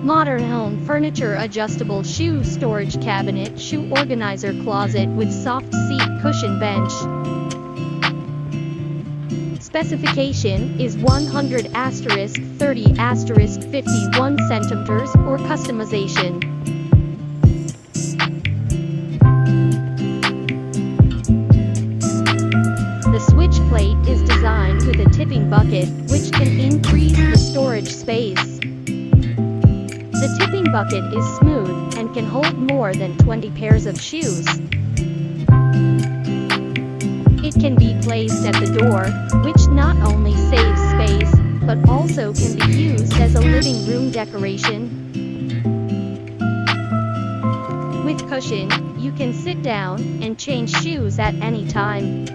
Modern home furniture, adjustable shoe storage cabinet, shoe organizer, closet with soft seat, cushion, bench. Specification is 100*30*51 centimeters or customization. The switch plate is designed with a tipping bucket, which can increase the storage space. The tipping bucket is smooth and can hold more than 20 pairs of shoes. It can be placed at the door, which not only saves space, but also can be used as a living room decoration. With cushion, you can sit down and change shoes at any time.